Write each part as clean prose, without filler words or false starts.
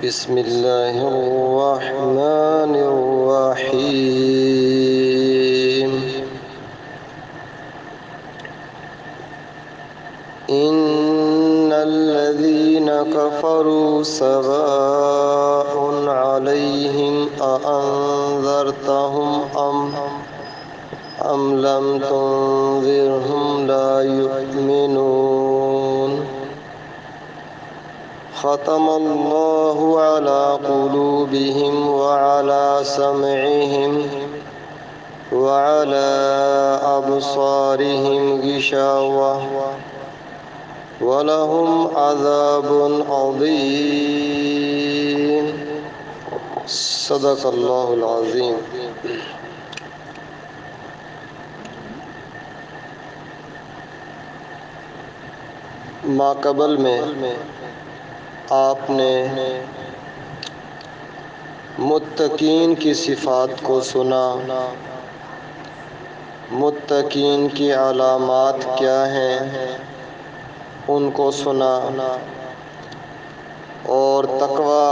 بسم اللہ الرحمن الرحیم ان الذين كفروا سواء عليهم أأنذرتهم أم لم تنذرهم لا يؤمنون ختم الله على قلوبهم وعلى سمعهم وعلى أبصارهم غشاوة وَلَهُمْ عَذَابٌ عَظِيمٌ صدق اللہ العظیم۔ ماقبل میں آپ نے متقین کی صفات کو سنا، متقین کی علامات کیا ہیں ان کو سنا، اور تقوی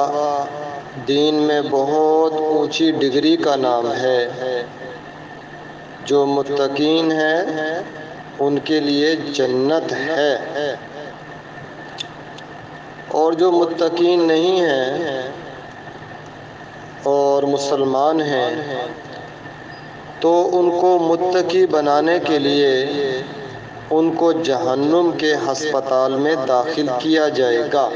دین میں بہت اونچی ڈگری کا نام ہے۔ جو متقین ہیں ان کے لیے جنت ہے، اور جو متقین نہیں ہیں اور مسلمان ہیں تو ان کو متقی بنانے کے لیے ان کو جہنم کے ہسپتال میں داخل کیا جائے گا۔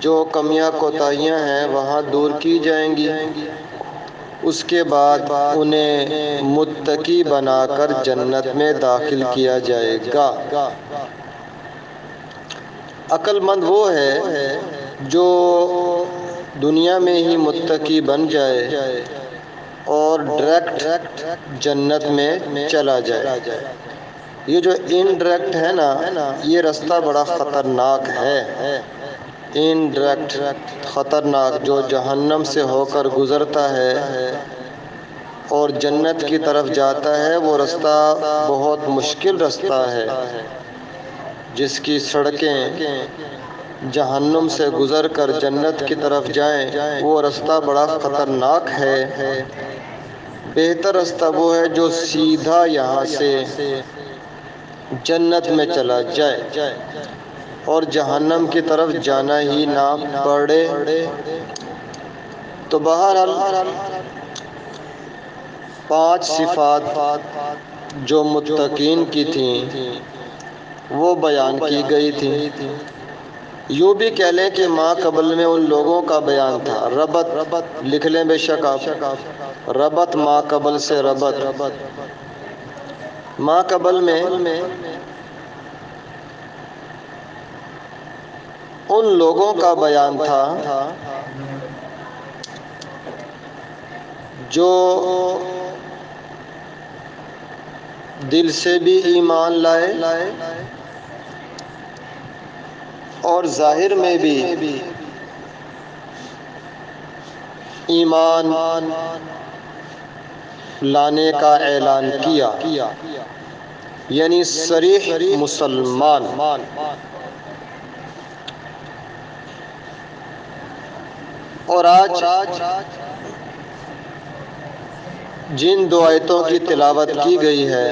جو کمیاں کوتاہیاں ہیں وہاں دور کی جائیں گی، اس کے بعد انہیں متقی بنا کر جنت میں داخل کیا جائے گا۔ عقل مند وہ ہے جو دنیا میں ہی متقی بن جائے اور ڈائریکٹ جنت میں چلا جائے۔ یہ جو انڈائریکٹ ہے نا، یہ رستہ بڑا خطرناک ہے۔ انڈائریکٹ خطرناک، جو جہنم سے ہو کر گزرتا ہے اور جنت کی طرف جاتا ہے، وہ رستہ بہت مشکل رستہ ہے۔ جس کی سڑکیں جہنم سے گزر کر جنت کی طرف جائیں، وہ رستہ بڑا خطرناک ہے۔ بہتر رستہ وہ ہے جو سیدھا یہاں سے جنت میں چلا جائے اور جہنم کی طرف جانا ہی نہ پڑے۔ تو بہرحال 5 صفات جو متقین کی تھیں وہ بیان کی گئی تھیں۔ یوں بھی کہہ لیں کہ ماقبل میں ان لوگوں کا بیان تھا۔ ربط لکھ لیں بے شک آپ، ربط ماقبل سے ربط۔ ماقبل میں ان لوگوں کا بیان تھا جو دل سے بھی ایمان لائے اور ظاہر میں بھی ایمان لانے کا اعلان کیا، یعنی صریح مسلمان۔ اور آج جن 2 آیتوں کی تلاوت کی گئی ہے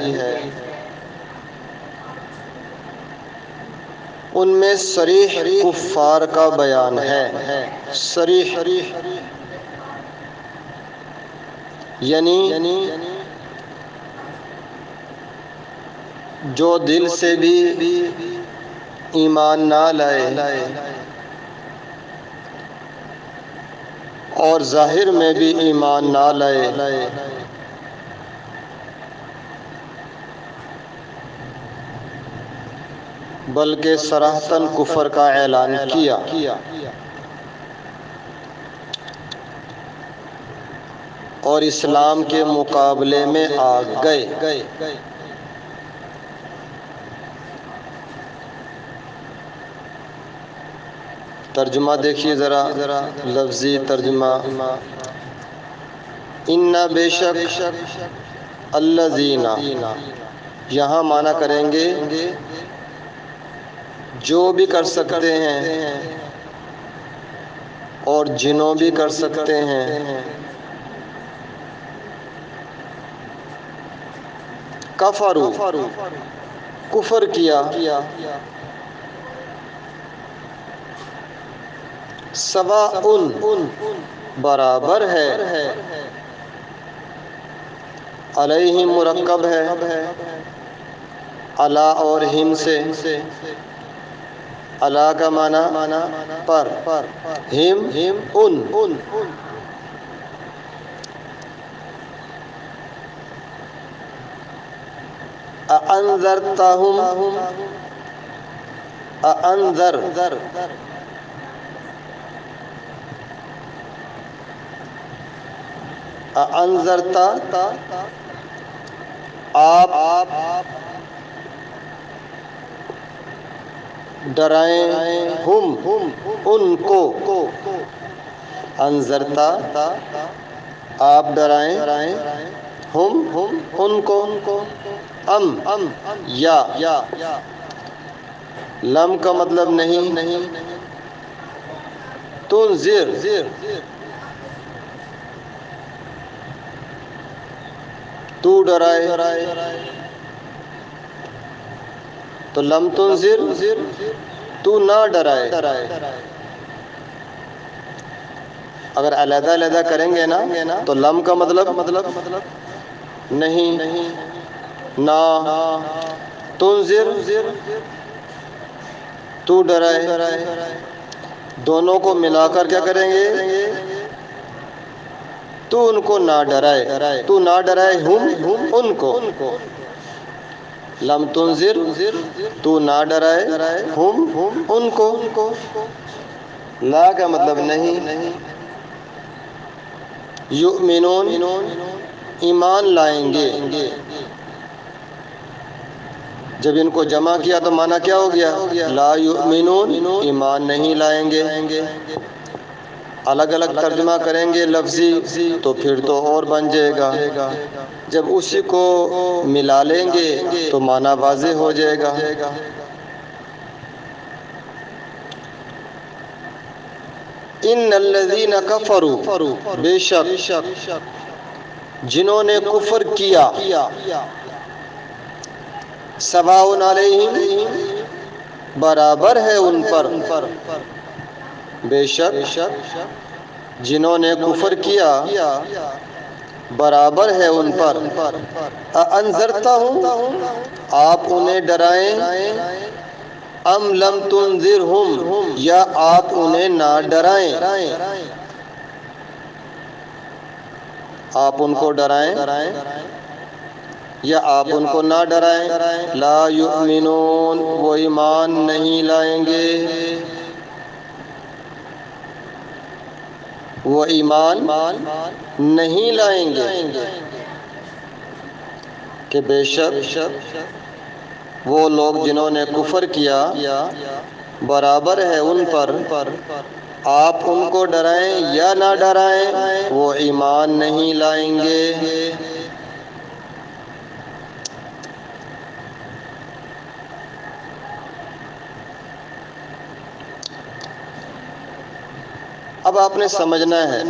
ان میں صریح کفار کا بیان ہے۔ صریح یعنی جو دل سے بھی ایمان نہ لائے اور ظاہر میں بھی ایمان نہ لائے، بلکہ صراحتاً کفر کا اعلان کیا۔ اور اسلام کے مقابلے میں آ گئے۔ ترجمہ دیکھیے ذرا، لفظی ترجمہ۔ ان بے شک الذین، یہاں معنی کریں گے جو بھی کر سکتے ہیں اور جنوں بھی کر سکتے ہیں، کفروا کفر کیا، سواء برابر ہے، علیہم مرکب ہے علی اور ہم سے، علی کا معنی پر، ہم ان، اانذرتہم اانذر اانذرتا آپ ڈرائیں ہم ان کو، انذرتا آپ ڈرائیں ہم ان کو، ام یا، لم کا مطلب نہیں، تنذر تو ڈرائے، تو لم تنذر تو نہ ڈرائے، اگر علیحدہ علیحدہ کریں گے نا تو لم کا مطلب نہیں، نہ، تنذر تو ڈرائے، دونوں کو ملا کر کیا کریں گے، تو ان کو نہ ڈرائے، تو نہ ڈرائے ہم ان کو، لم تنذر تو نہ ڈرائے ہم ان کو، لا کا مطلب نہیں، یؤمنون ایمان لائیں گے، جب ان کو جمع کیا تو معنی کیا ہو گیا، لا یؤمنون ایمان نہیں لائیں گے، الگ الگ ترجمہ کریں گے لفظی تو پھر تو اور بن جائے گا، جب اسی کو ملا لیں گے تو معنی واضح ہو جائے گا۔ ان الذین کفروا بے شک جنہوں نے کفر کیا، سواء علیہم برابر ہے ان پر، بے شک جنہوں نے کفر کیا برابر ہے ان پر، اانذرتہم آپ انہیں ڈرائیں، ام لم تنذرہم یا آپ انہیں نہ ڈرائیں، آپ ان کو ڈرائیں یا آپ ان کو نہ ڈرائیں، لا یؤمنون وہ ایمان نہیں لائیں گے، وہ ایمان نہیں لائیں گے، کہ بے شک وہ لوگ جنہوں نے کفر کیا برابر ہے ان پر، آپ ان کو ڈرائیں یا نہ ڈرائیں وہ ایمان نہیں لائیں گے۔ اب آپ نے سمجھنا ہے،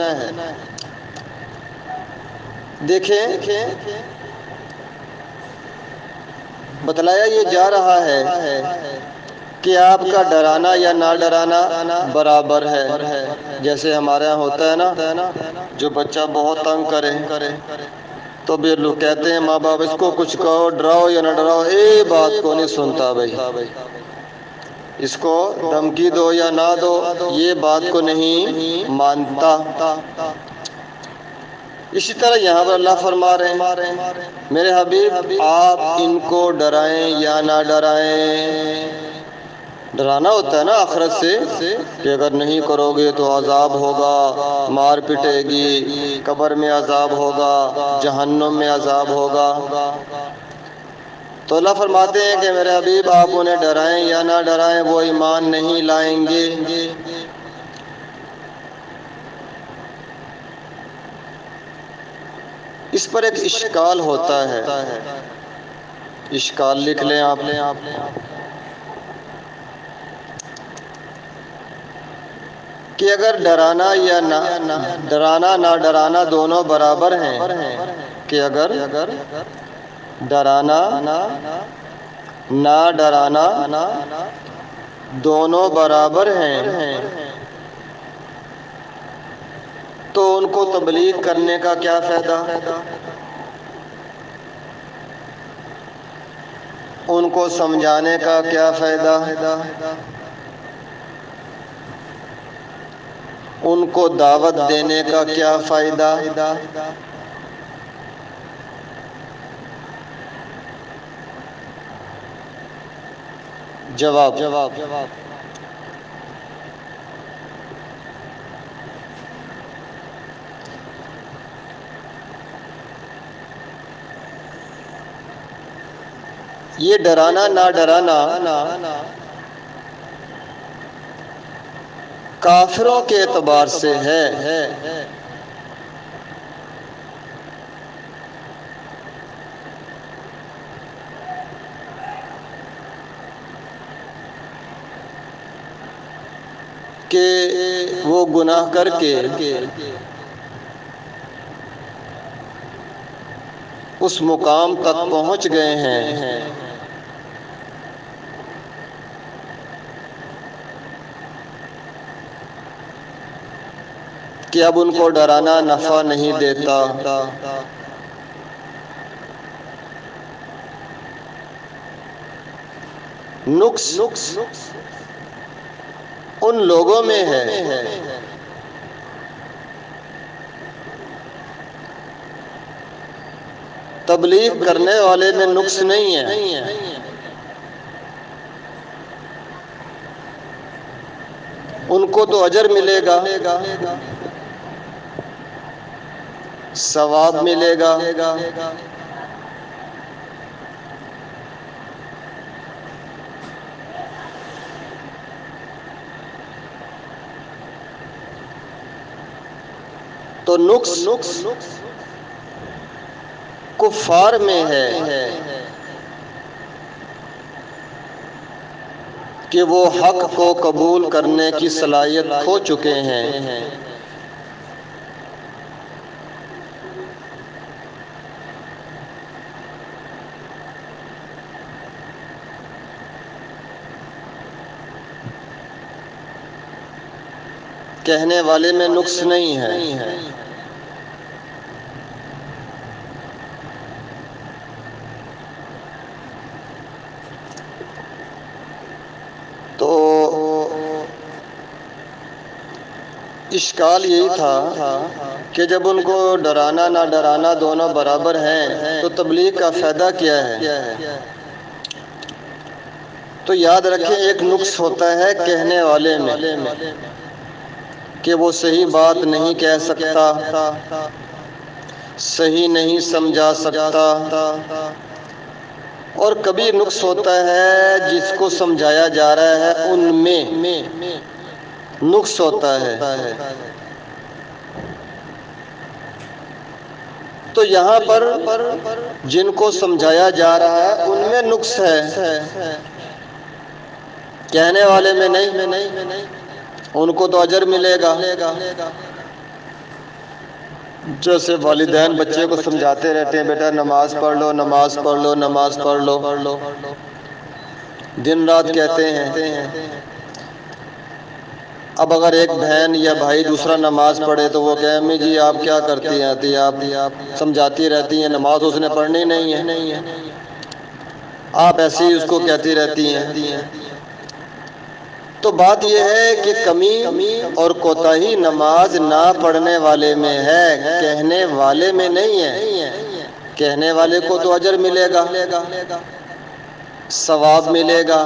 دیکھیں بتلایا یہ جا رہا ہے کہ آپ کا ڈرانا یا نہ ڈرانا برابر ہے، جیسے ہمارے ہاں ہوتا ہے نا، جو بچہ بہت تنگ کرے تو بھی لوگ کہتے ہیں ماں باپ اس کو کچھ کہو، ڈراؤ یا نہ ڈراؤ، بات کو نہیں سنتا بھائی، اس کو دھمکی دو یا نہ دو یہ بات کو نہیں مانتا۔ اسی طرح یہاں پر اللہ فرما رہے ہیں میرے حبیب آپ ان کو ڈرائیں یا نہ ڈرائیں، ڈرانا ہوتا ہے نا آخرت سے کہ اگر نہیں کرو گے تو عذاب ہوگا، مار پٹے گی، قبر میں عذاب ہوگا، جہنم میں عذاب ہوگا، تو اللہ فرماتے ہیں کہ میرے حبیب آپ انہیں ڈرائیں یا نہ ڈرائیں وہ ایمان نہیں لائیں گے۔ اس پر ایک اشکال ہوتا ہے، اشکال لکھ لیں آپ، کہ اگر ڈرانا یا ڈرانا نہ ڈرانا دونوں برابر ہیں، کہ اگر ڈرانا نہ ڈرانا دونوں برابر ہیں تو ان کو تبلیغ کرنے کا کیا فائدہ؟ ان کو سمجھانے کا کیا فائدہ؟ ان کو دعوت دینے کا کیا فائدہ؟ جواب: یہ ڈرانا نہ ڈرانا کافروں کے اعتبار سے ہے، کہ وہ گناہ کر کے اس مقام تک پہنچ گئے ہیں کہ اب ان کو ڈرانا نفع نہیں دیتا۔ نقص ان لوگوں میں ہے تبلیغ کرنے والے میں نقص نہیں ہے، ان کو تو اجر ملے گا، ثواب ملے گا، تو نقص کفار میں ہے کہ وہ حق کو قبول کرنے کی صلاحیت کھو چکے ہیں، کہنے والے میں نقص نہیں ہے۔ تو اشکال یہی تھا کہ جب ان کو ڈرانا نہ ڈرانا دونوں برابر ہیں تو تبلیغ کا فائدہ کیا ہے؟ تو یاد رکھیں ایک نقص ہوتا ہے کہنے والے میں کہ وہ صحیح بات نہیں کہہ سکتا، صحیح نہیں سمجھا سکتا، اور کبھی نقص ہوتا ہے جس کو سمجھایا جا رہا ہے ان میں نقص ہوتا ہے۔ تو یہاں پر جن کو سمجھایا جا رہا ہے ان میں نقص ہے، کہنے والے میں نہیں، ان کو تو اجر ملے گا۔ جیسے والدین بچے کو سمجھاتے رہتے ہیں بیٹا نماز پڑھ لو، نماز پڑھ لو، نماز پڑھ لو، دن رات کہتے ہیں۔ اب اگر ایک بہن یا بھائی دوسرا نماز پڑھے تو وہ کہے امی جی آپ کیا کرتی ہیں، آپ سمجھاتی رہتی ہیں، نماز اس نے پڑھنی نہیں ہے، آپ ایسے ہی اس کو کہتی رہتی ہیں۔ تو بات یہ ہے کہ کمی اور کوتاہی نماز نہ پڑھنے والے میں ہے، کہنے والے میں نہیں ہے۔ کہنے والے کو تو اجر ملے گا، ثواب ملے گا۔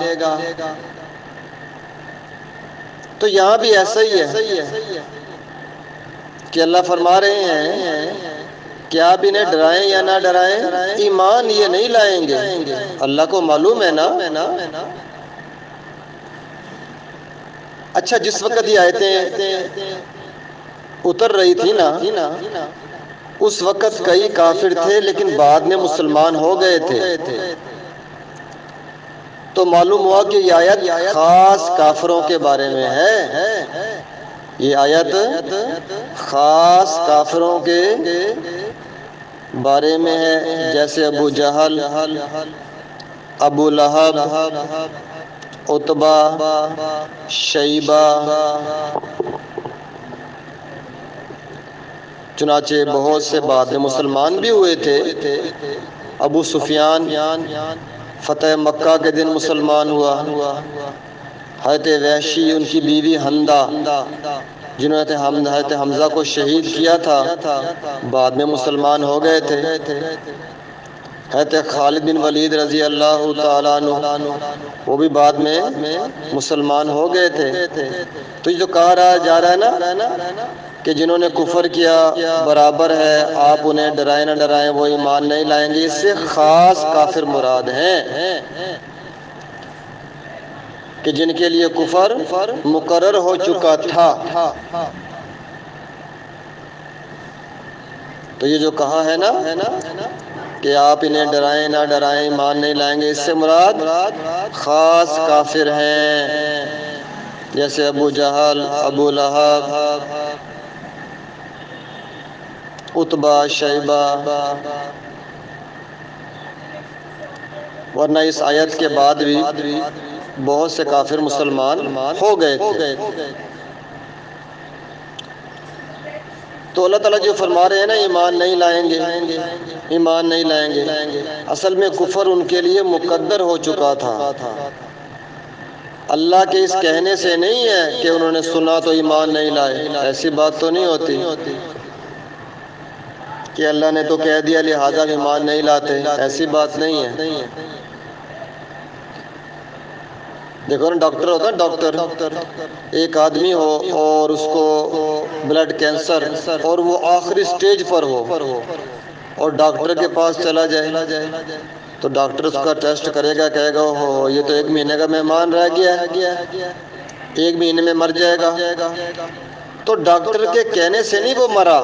تو یہاں بھی ایسا ہی ہے کہ اللہ فرما رہے ہیں کہ آپ انہیں ڈرائیں یا نہ ڈرائیں ایمان یہ نہیں لائیں گے۔ اللہ کو معلوم ہے نا۔ اچھا جس وقت یہ آیتیں اتر رہی تھی نا اس وقت کئی کافر تھے لیکن بعد میں مسلمان ہو گئے تھے، تو معلوم ہوا کہ یہ آیت خاص کافروں کے بارے میں ہے۔ یہ آیت خاص کافروں کے بارے میں ہے، جیسے ابو جہل، ابو لہب، عتبہ، شیبہ۔ چنانچہ بہت سے بعد میں مسلمان بھی ہوئے تھے۔ ابو سفیان فتح مکہ کے دن مسلمان ہوا۔ حضرت وحشی، ان کی بیوی حمدہ، جنہوں نے حضرت حمزہ کو شہید کیا تھا، بعد میں مسلمان ہو گئے تھے۔ حضرت خالد بن ولید رضی اللہ تعالیٰ عنہ، وہ بھی بعد میں مسلمان ہو گئے تھے۔ تو یہ جو کہا جا رہا ہے نا کہ جنہوں نے کفر کیا برابر ہے، آپ انہیں ڈرائیں نہ ڈرائیں، وہ ایمان نہیں لائیں گے، اس سے خاص کافر مراد ہیں کہ جن کے لیے کفر مقرر ہو چکا تھا۔ تو یہ جو کہا ہے نا کہ آپ انہیں ڈرائیں نہ ڈرائیں، ایمان نہیں لائیں گے، اس سے مراد خاص کافر ہیں، جیسے ابو جہل، ابو لہب، عتبہ، شیبہ۔ ورنہ اس آیت کے بعد بھی بہت سے کافر مسلمان ہو گئے تھے۔ تو اللہ تعالیٰ جو فرما رہے ہیں نا ایمان نہیں لائیں گے، ایمان نہیں لائیں گے، اصل میں کفر ان کے لیے مقدر ہو چکا تھا۔ اللہ کے اس کہنے سے نہیں ہے کہ انہوں نے سنا تو ایمان نہیں لائے، ایسی بات تو نہیں ہوتی کہ اللہ نے تو کہہ دیا لہذا ایمان نہیں لاتے، ایسی بات نہیں ہے۔ دیکھو نا، ڈاکٹر ہوتا ہے، ڈاکٹر، ایک آدمی ہو اور اس کو بلڈ کینسر اور وہ آخری سٹیج پر ہو اور ڈاکٹر کے پاس چلا جائے تو ڈاکٹر اس کا ٹیسٹ کرے گا، کہے گا ہو یہ تو 1 مہینے کا مہمان رہ گیا ہے، 1 مہینے میں مر جائے گا۔ تو ڈاکٹر کے کہنے سے نہیں وہ مرا،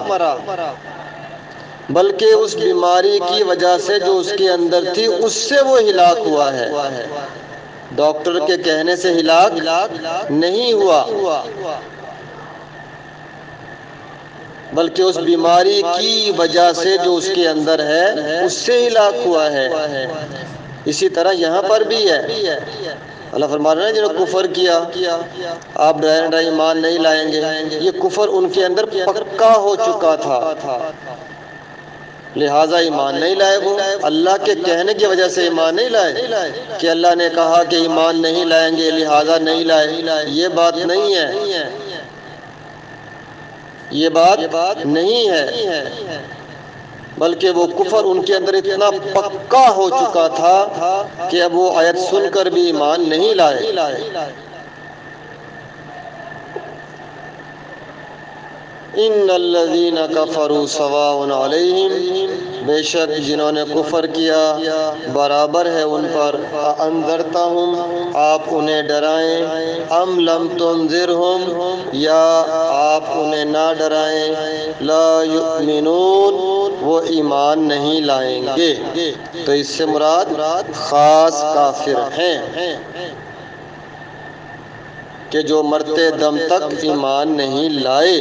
بلکہ اس بیماری کی وجہ سے جو اس کے اندر تھی اس سے وہ ہلاک ہوا ہے، ڈاکٹر کے کہنے سے ہلاک نہیں ہوا، بلکہ اس بیماری کی وجہ سے جو اس کے اندر ہے اس سے ہلاک ہوا ہے۔ اسی طرح یہاں پر بھی ہے، اللہ فرما رہے ہیں جنہوں نے کفر کیا آپ ڈرائیں ڈرائیں ایمان نہیں لائیں گے، یہ کفر ان کے اندر پکا ہو چکا تھا، لہٰذا ایمان نہیں لائے۔ وہ اللہ کے کہنے کی وجہ سے ایمان نہیں لائے کہ اللہ نے کہا کہ ایمان نہیں لائیں گے لہٰذا نہیں لائے، یہ بات نہیں ہے، یہ بات نہیں ہے، بلکہ وہ کفر ان کے اندر اتنا پکا ہو چکا تھا کہ اب وہ آیت سن کر بھی ایمان نہیں لائے۔ ان الذین کفروا سواء علیہم، بے شک جنہوں نے کفر کیا برابر ہے ان پر، انذرتہم، آپ انہیں ڈرائیں، ام لم تنذرہم، یا آپ انہیں نہ ڈرائیں، لا یؤمنون، وہ ایمان نہیں لائیں گے۔ تو اس سے مراد خاص کافر ہیں کہ جو مرتے دم تک ایمان نہیں لائے۔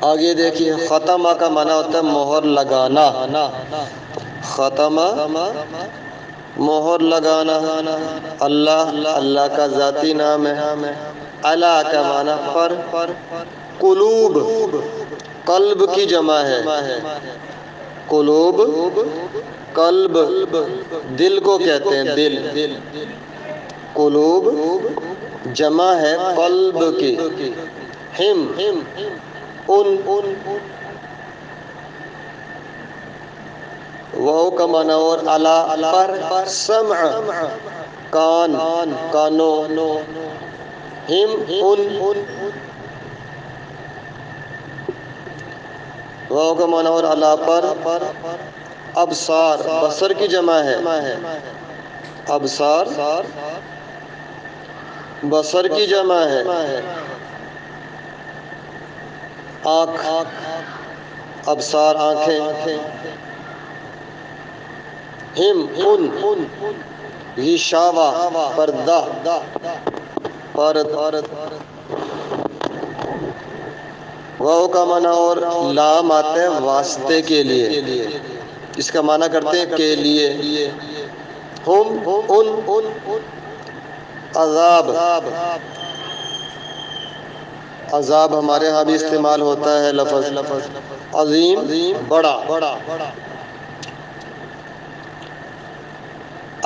آگے دیکھیے، ختمہ کا معنی ہوتا ہے مہر لگانا، ختمہ مہر لگانا۔ اللہ کا ذاتی نام ہے۔ اللہ کا معنی پر، قلوب قلب کی جمع ہے، قلوب قلب دل کو کہتے ہیں، دل، قلوب جمع ہے قلب کی، ہم ان، واو کا معنی اور علا پر، سمع کان، کانوں، ہم ان، واو کا معنی اور علا پر، ابصار بصر کی جمع ہے، ابصار بصر کی جمع ہے، آنکھ ابصار آنکھیں، ہم ان، غشاوہ پردہ، پرد، واو کا معنی اور لام آتا ہے واسطے کے لیے، اس کا معنی کرتے ہیں کے لیے۔ ہم ان عذاب، عذاب ہمارے ہاں بھی استعمال ہوتا ہے لفظ عظیم، بڑا۔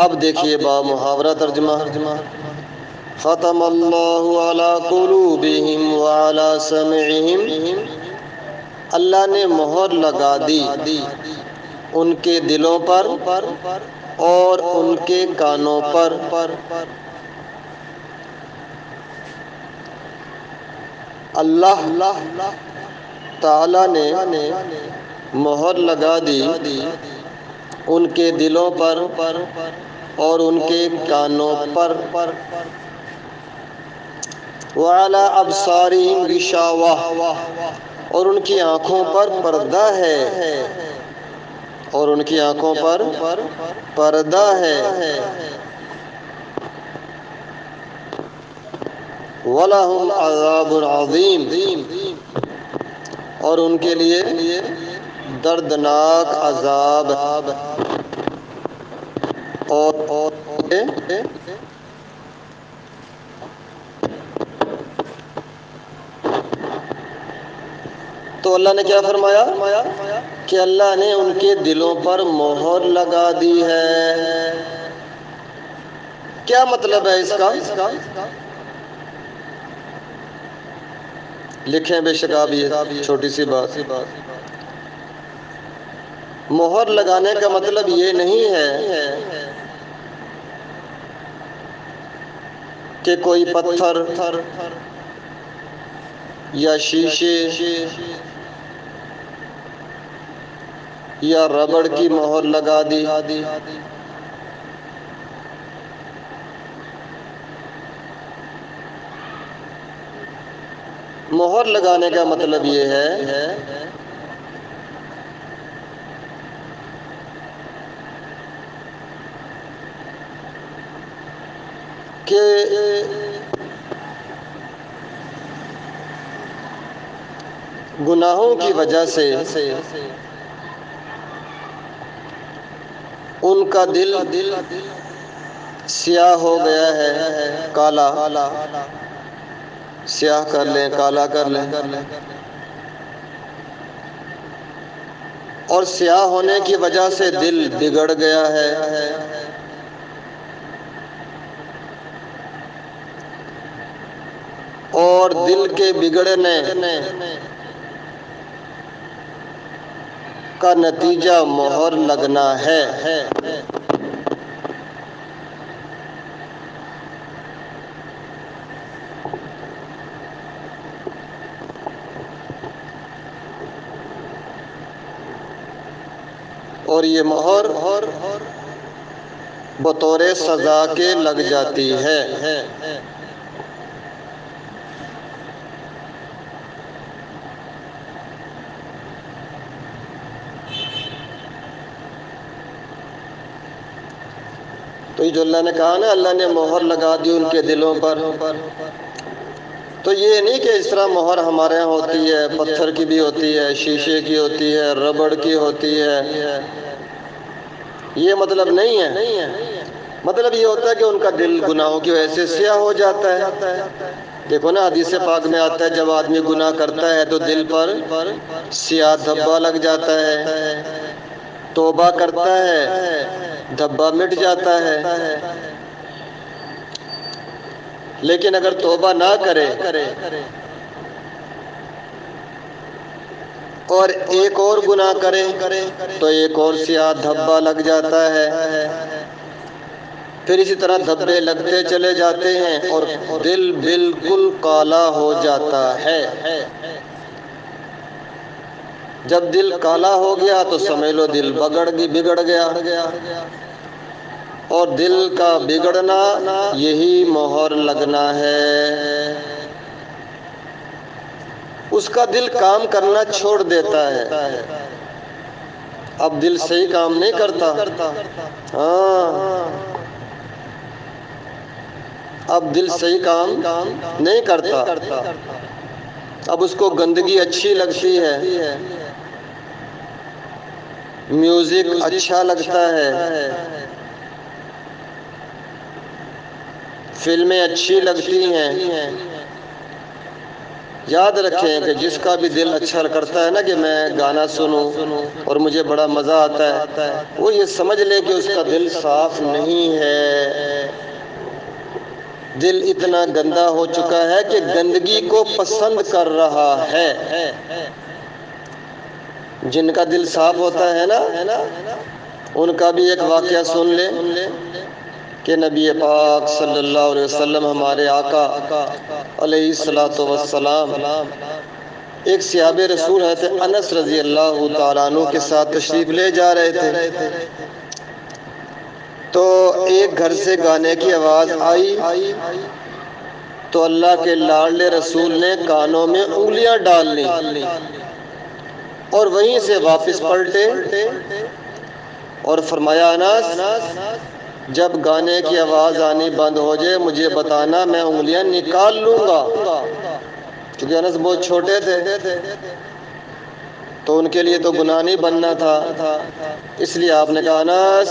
اب دیکھیے با محاورہ ترجمہ، ختم اللہ علی قلوبہم وعلی سمعہم، اللہ نے مہر لگا دی ان کے دلوں پر اور ان کے کانوں پر۔ اللہ تعالی نے مہر لگا دی ان کے دلوں پر اور ان کے کانوں پر۔ وَعَلَىٰ أَبْصَارِهِمْ غِشَاوَةٌ، اور ان کی آنکھوں پر پردہ ہے، اور ان کی آنکھوں پر پردہ ہے۔ وَلَهُمْ عَذَابٌ عَظِيمٌ، اور ان کے لیے دردناک عذاب اور تو اللہ نے کیا فرمایا کہ اللہ نے ان کے دلوں پر مہر لگا دی ہے۔ کیا مطلب ہے اس کا؟ لکھیں بے شک آپ، یہ چھوٹی سی بات۔ مہر لگانے کا مطلب یہ نہیں ہے کہ کوئی پتھر یا شیشے یا ربڑ کی مہر لگا دی۔ مہر لگانے کا مطلب یہ ہے کہ گناہوں کی وجہ سے ان کا دل سیاہ ہو گیا ہے، کالا، سیاہ کر لیں، کالا کر لیں، اور سیاہ ہونے کی وجہ سے دل بگڑ گیا ہے۔ اور دل کے بگڑنے کا نتیجہ مہر لگنا ہے۔ اور یہ مہر بطور سزا کے لگ جاتی ہے۔ تو یہ جو اللہ نے کہا نا، اللہ نے مہر لگا دی ان کے دلوں پر، تو یہ نہیں کہ اس طرح مہر ہمارے یہاں ہوتی ہے، پتھر کی بھی ہوتی ہے، شیشے کی ہوتی ہے، ربڑ کی ہوتی ہے، یہ مطلب نہیں ہے۔ مطلب یہ ہوتا ہے کہ ان کا دل گناہوں کی وجہ سے سیاہ ہو جاتا ہے۔ دیکھو نا، حدیث پاک میں آتا ہے جب آدمی گناہ کرتا ہے تو دل پر سیاہ دھبا لگ جاتا ہے، توبہ کرتا ہے، دھبا مٹ جاتا ہے۔ لیکن اگر توبہ نہ کرے اور ایک اور گناہ کرے تو ایک اور سیاہ دھبا لگ جاتا ہے، پھر اسی طرح دھبے لگتے چلے جاتے ہیں اور دل بالکل کالا ہو جاتا ہے۔ جب دل کالا ہو گیا تو سمجھ لو دل بگڑ گیا، اور دل کا بگڑنا یہی مہر لگنا ہے۔ اس کا دل کام کرنا چھوڑ دیتا ہے، اب دل صحیح کام نہیں کرتا۔ ہاں، اب دل صحیح کام نہیں کرتا۔ اب اس کو گندگی اچھی لگتی ہے، میوزک اچھا لگتا ہے، فلمیں اچھی لگتی ہیں۔ یاد رکھیں کہ جس کا بھی دل اچھا کرتا ہے نا کہ میں گانا سنوں اور مجھے بڑا مزہ آتا ہے، وہ یہ سمجھ لے کہ اس کا دل صاف نہیں ہے، دل اتنا گندا ہو چکا ہے کہ گندگی کو پسند کر رہا ہے۔ جن کا دل صاف ہوتا ہے نا، ان کا بھی ایک واقعہ سن لیں کہ نبی پاک صلی اللہ علیہ وسلم ہمارے آقا علیہ السلام ایک صحابہ رسول حضرت انس رضی اللہ تعالیٰ عنہ کے ساتھ تشریف لے جا رہے تھے، تو ایک گھر سے گانے کی آواز آئی تو اللہ کے لاڈلے رسول نے کانوں میں انگلیاں ڈال لیں اور وہیں سے واپس پلٹے اور فرمایا انس، جب گانے کی آواز آنی بند ہو جائے مجھے بتانا، میں انگلیاں نکال لوں گا۔ کیونکہ انس بہت چھوٹے تھے تو ان کے لیے تو گناہ نہیں بننا تھا، اس لیے آپ نے کہا انس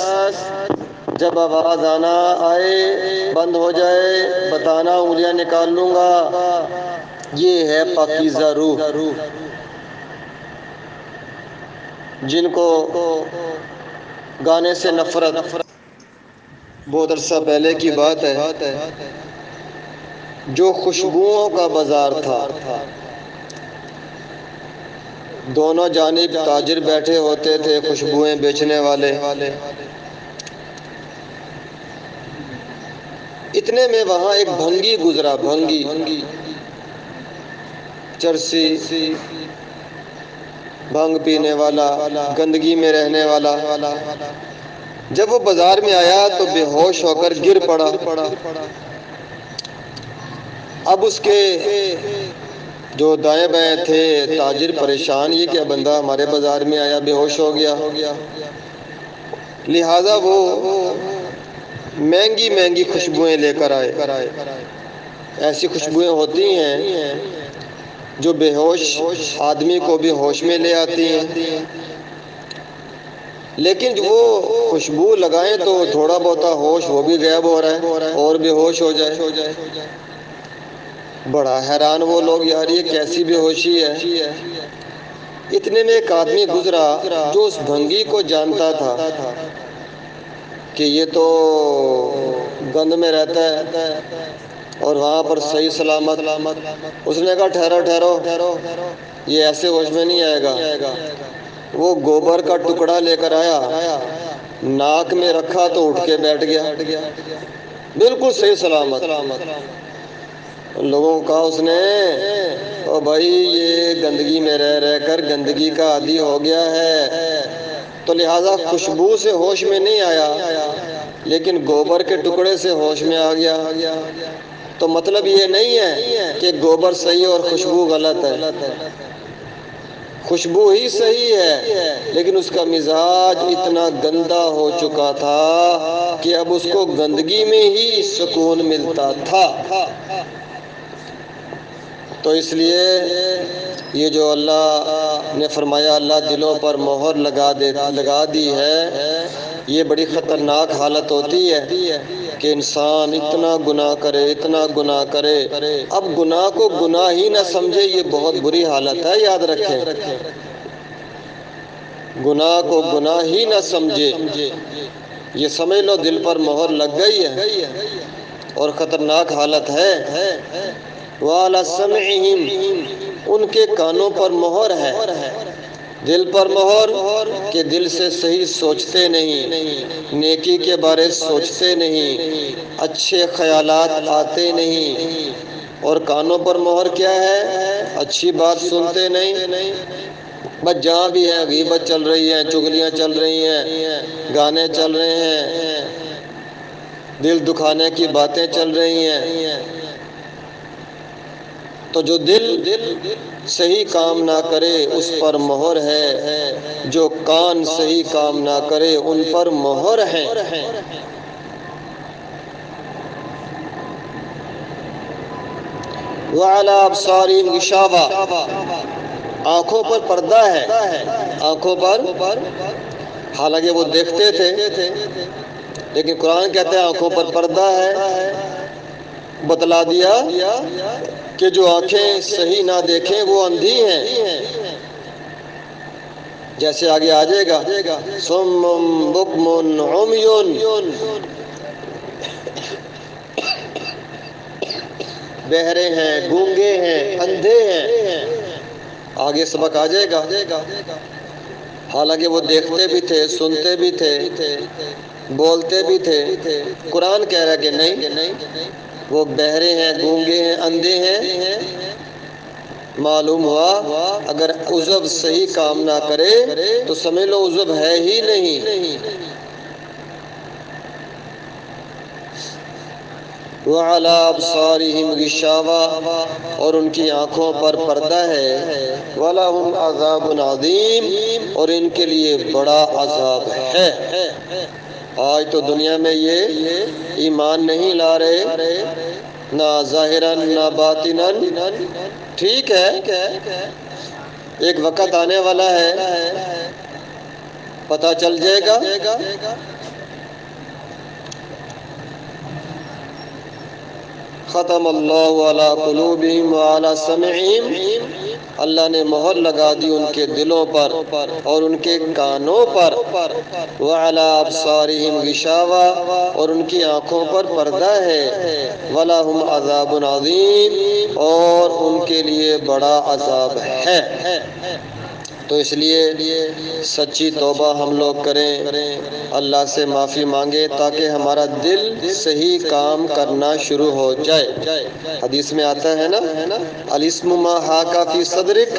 جب آواز آنا آئے بند ہو جائے بتانا، انگلیاں نکال لوں گا۔ یہ ہے پاکیزہ روح، جن کو گانے سے نفرت۔ بہت عرصہ پہلے کی بات ہے، جو خوشبوؤں کا بازار تھا، دونوں جانب تاجر بیٹھے ہوتے تھے، خوشبوئیں بیچنے والے۔ اتنے میں وہاں ایک بھنگی گزرا، بھنگی، چرسی، بھنگ پینے والا، گندگی میں رہنے والا۔ جب وہ بازار میں آیا تو بے ہوش ہو کر گر پڑا۔ اب اس کے جو دائیں بائیں تھے تاجر پریشان، یہ کیا بندہ ہمارے بازار میں آیا بے ہوش ہو گیا، لہٰذا وہ مہنگی مہنگی خوشبوئیں لے کر آئے۔ ایسی خوشبوئیں ہوتی ہیں جو بے ہوش آدمی کو بھی ہوش میں لے آتی ہیں، لیکن وہ خوشبو لگائیں تو تھوڑا بہت ہوش وہ بھی غائب ہو رہا ہے اور بے ہوش ہو جائے۔ بڑا حیران وہ لوگ، یار یہ کیسی بے ہوشی ہے۔ اتنے میں ایک آدمی گزرا جو اس بھنگی کو جانتا تھا کہ یہ تو گند میں رہتا ہے اور وہاں پر صحیح سلامت۔ اس نے کہا ٹھہرو، یہ ایسے ہوش میں نہیں آئے گا۔ وہ گوبر کا ٹکڑا لے کر آیا، ناک میں رکھا تو اٹھ کے بیٹھ گیا، بالکل صحیح سلامت۔ لوگوں کو کہا اس نے، او بھائی یہ گندگی میں رہ کر گندگی کا عادی ہو گیا ہے، تو لہٰذا خوشبو سے ہوش میں نہیں آیا لیکن گوبر کے ٹکڑے سے ہوش میں آ گیا۔ تو مطلب یہ نہیں ہے کہ گوبر صحیح اور خوشبو غلط ہے، خوشبو ہی صحیح ہے لیکن اس کا مزاج اتنا گندا ہو چکا تھا کہ اب اس کو گندگی میں ہی سکون ملتا تھا۔ تو اس لیے یہ جو اللہ نے فرمایا اللہ دلوں پر مہر لگا دی ہے، یہ بڑی خطرناک حالت ہوتی ہے کہ انسان اتنا گناہ کرے، اب گناہ کو گناہ ہی نہ سمجھے، یہ بہت بری حالت ہے، یاد رکھیں۔ گناہ کو گناہ ہی نہ سمجھے، یہ سمجھ لو دل پر مہر لگ گئی ہے اور خطرناک حالت ہے۔ وَعَلَى سَمْعِهِمْ، ان کے کانوں پر مہر ہے، دل پر مہر کہ دل سے صحیح سوچتے نہیں، نیکی کے بارے سوچتے نہیں، اچھے خیالات آتے نہیں۔ اور کانوں پر مہر کیا ہے؟ اچھی بات سنتے نہیں، بس جہاں بھی ہے غیبت چل رہی ہے، چغلیاں چل رہی ہیں، گانے چل رہے ہیں، دل دکھانے کی باتیں چل رہی ہیں۔ تو جو دل صحیح کام نہ کرے اس پر مہر ہے، جو کان صحیح کام نہ کرے ان پر مہر ہے۔ وعلی ابصارہم غشاوہ، آنکھوں پر پردہ ہے، آنکھوں پر، حالانکہ وہ دیکھتے تھے لیکن قرآن کہتے ہیں آنکھوں پر پردہ ہے۔ بتلا دیا کہ جو آنکھیں صحیح نہ دیکھیں وہ اندھی ہیں، جیسے آگے آ جائے گا صم بکم عمی، بہرے ہیں، گونگے ہیں، اندھے ہیں، آگے سبق آ جائے گا۔ حالانکہ وہ دیکھتے بھی تھے، سنتے بھی تھے، بولتے بھی تھے، قرآن کہہ رہا ہے کہ نہیں، وہ بہرے ہیں، گونگے ہیں، اندھے ہیں۔ معلوم ہوا اگر عضو صحیح کام نہ کرے تو سمجھ لو عضو ہے ہی نہیں۔ وعلی ابصارہم غشاوہ، اور ان کی آنکھوں پر پردہ ہے۔ وَلَهُمْ عَذَابٌ عَظِيمٌ، اور ان کے لیے بڑا عذاب ہے۔ آج تو دنیا میں یہ ایمان نہیں لا رہے، نہ ظاہراً نہ باطناً۔ ٹھیک ہے، ایک وقت آنے والا ہے پتہ چل جائے گا۔ ختم اللہ علی قلوبہم وعلی سمعہم، اللہ نے مہر لگا دی ان کے دلوں پر اور ان کے کانوں پر۔ وعلی ابصارہم غشاوہ، اور ان کی آنکھوں پر پردہ ہے۔ وَلَهُمْ عَذَابٌ عَظِيمٌ، اور ان کے لیے بڑا عذاب ہے۔ تو اس لیے سچی توبہ ہم لوگ کریں، اللہ سے معافی مانگے تاکہ ہمارا دل صحیح کام کرنا شروع ہو جائے۔ حدیث میں آتا ہے نا، الاسم ما حاک فی صدرک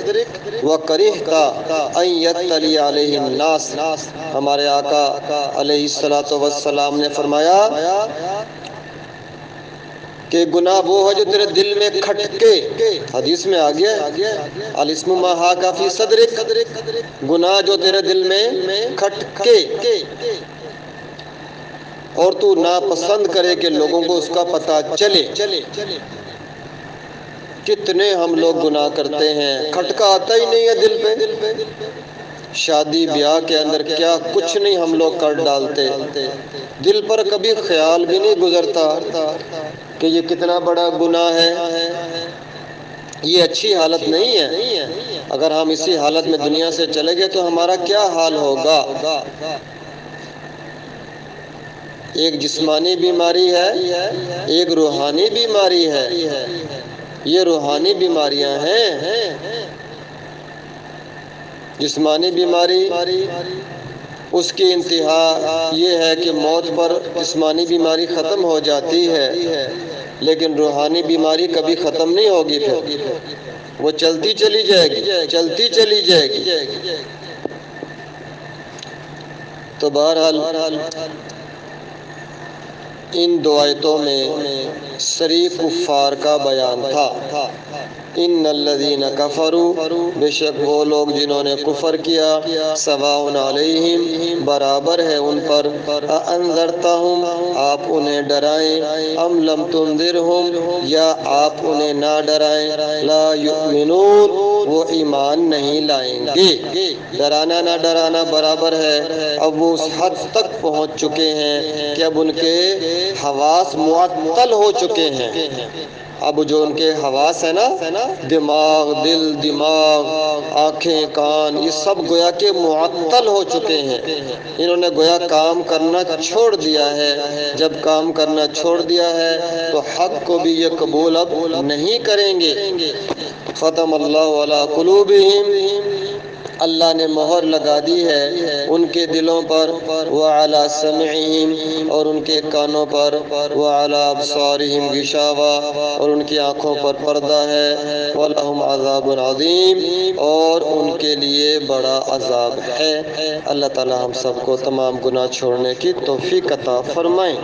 وکرہت ان یطلع علیہ الناس۔ ہمارے آقا علیہ السلام نے فرمایا کہ گناہ وہ ہے جو تیرے دل میں کھٹکے، حدیث میں آ گیا الاسم ما حاک فی صدرک، گناہ جو تیرے دل میں کھٹکے اور تو ناپسند کرے کہ لوگوں کو اس کا پتہ چلے۔ کتنے ہم لوگ گناہ کرتے ہیں، کھٹکا آتا ہی نہیں ہے دل پہ۔ شادی بیاہ کے اندر کیا کچھ نہیں ہم لوگ کر ڈالتے، دل پر کبھی خیال بھی نہیں گزرتا کہ یہ کتنا بڑا گناہ ہے۔ یہ اچھی حالت نہیں ہے۔ اگر ہم اسی حالت میں دنیا سے چلے گئے تو ہمارا کیا حال ہوگا؟ ایک جسمانی بیماری ہے، ایک روحانی بیماری ہے۔ یہ روحانی بیماریاں ہیں۔ جسمانی بیماری اس کی انتہا یہ ہے کہ موت پر جسمانی بیماری ختم ہو جاتی ہے، لیکن روحانی بیماری کبھی ختم نہیں ہوگی، پھر وہ چلتی چلی جائے گی، چلتی چلی جائے گی۔ تو بہرحال ان دو آیتوں میں صریح کفار کا بیان تھا۔ ان الذین کفروا، بے شک وہ لوگ جنہوں نے کفر کیا، سواء علیہم، برابر ہے ان پر، اانذرتہم، آپ انہیں ڈرائیں، ام لم تنذرہم، یا آپ انہیں نہ ڈرائیں، لا یؤمنون، وہ ایمان نہیں لائیں گے۔ ڈرانا نہ ڈرانا برابر ہے۔ اب وہ اس حد تک پہنچ چکے ہیں کہ اب ان کے حواس معطل ہو چکے ہیں۔ اب جو ان کے حواس ہے نا، دماغ، دل، دماغ، آنکھیں، کان، یہ سب گویا کہ معطل ہو چکے ہیں۔ انہوں نے گویا کام کرنا چھوڑ دیا ہے۔ جب کام کرنا چھوڑ دیا ہے تو حق کو بھی یہ قبول اب نہیں کریں گے۔ ختم اللہ علی قلوبہم، اللہ نے مہر لگا دی ہے ان کے دلوں پر، وعلی سمعہم، اور ان کے کانوں پر، وعلی ابصارہم غشاوہ، اور ان کی آنکھوں پر پردہ ہے، وَلَهُمْ عَذَابٌ عَظِيمٌ، اور ان کے لیے بڑا عذاب ہے۔ اللہ تعالی ہم سب کو تمام گناہ چھوڑنے کی توفیق عطا فرمائیں۔